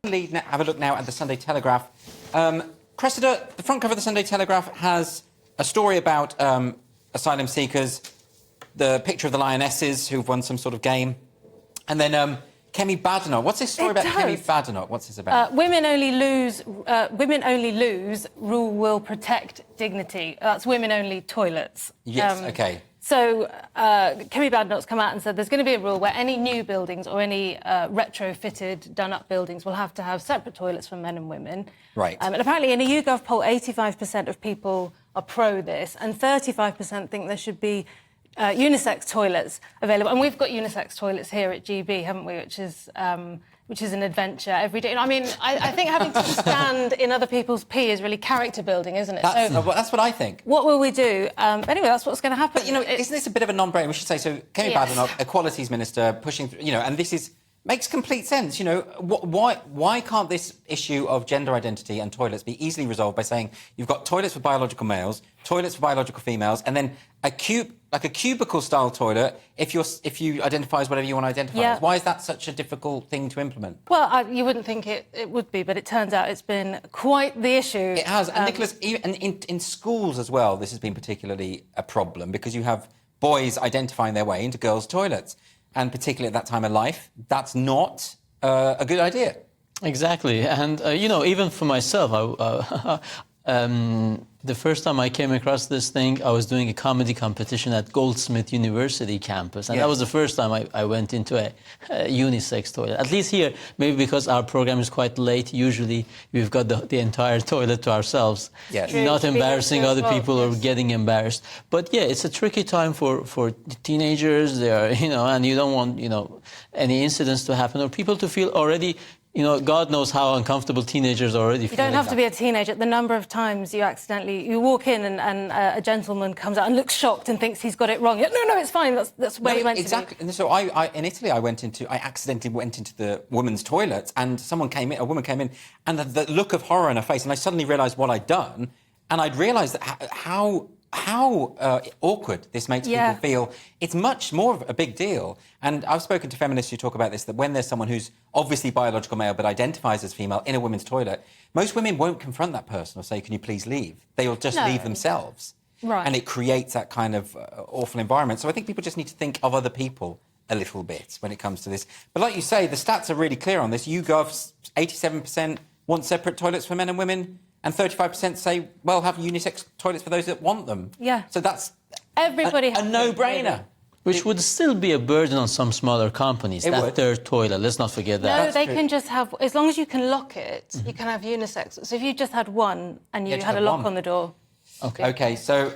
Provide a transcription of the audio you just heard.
Have a look now at the Sunday Telegraph. Cressida, the front cover of the Sunday Telegraph has a story about asylum seekers, the picture of the lionesses who've won some sort of game, and then Kemi Badenoch. What's this story about Kemi Badenoch? What's this about? Women only lose. Women only lose. Rule will protect dignity. That's women only toilets. Yes. Okay. So Kemi Badenoch's come out and said there's going to be a rule where any new buildings or any retrofitted, done-up buildings will have to have separate toilets for men and women. Right. And apparently in a YouGov poll, 85% of people are pro this, and 35% think there should be unisex toilets available. And we've got unisex toilets here at GB, haven't we? Which is an adventure every day. I mean, I think having to stand in other people's pee is really character building, isn't it? That's what I think. What will we do? Anyway, that's what's going to happen. But, you know, isn't this a bit of a non-brainer? We should say, so Kemi Badenoch, Equalities Minister, pushing through, you know, and this makes complete sense. You know, why can't this issue of gender identity and toilets be easily resolved by saying you've got toilets for biological males, toilets for biological females, and then a cubicle-style toilet if you identify as whatever you want to identify as? Why is that such a difficult thing to implement? Well, you wouldn't think it would be, but it turns out it's been quite the issue. It has. And Nicholas, even in schools as well, this has been particularly a problem because you have boys identifying their way into girls' toilets. And particularly at that time of life, that's not a good idea. Exactly. And, you know, even for myself, the first time I came across this thing, I was doing a comedy competition at Goldsmith University campus. And that was the first time I went into a unisex toilet. At least here, maybe because our program is quite late, usually we've got the entire toilet to ourselves. Yes. Not embarrassing other people or getting embarrassed. But yeah, it's a tricky time for teenagers. They are, you know, and you don't want, you know, any incidents to happen or people to feel already. You know, God knows how uncomfortable teenagers already feel. You don't have to be a teenager. The number of times you walk in and a gentleman comes out and looks shocked and thinks he's got it wrong. No, it's fine. That's where you meant to be. Exactly. And so in Italy, I accidentally went into the women's toilets and a woman came in, and the look of horror on her face, and I suddenly realised what I'd done, and I'd realised that how awkward this makes people feel. It's much more of a big deal. And I've spoken to feminists who talk about this, that when there's someone who's obviously biological male but identifies as female in a women's toilet, most women won't confront that person or say, can you please leave? They'll just leave themselves. Right. And it creates that kind of awful environment. So I think people just need to think of other people a little bit when it comes to this. But like you say, the stats are really clear on this. YouGov, 87% want separate toilets for men and women, and 35% say, well, have unisex toilets for those that want them. Yeah. So that's everybody a no-brainer. Which would still be a burden on some smaller companies, third toilet. Let's not forget that. No, they can just have, as long as you can lock it, you can have unisex. So if you just had one and you had a lock on the door. OK, so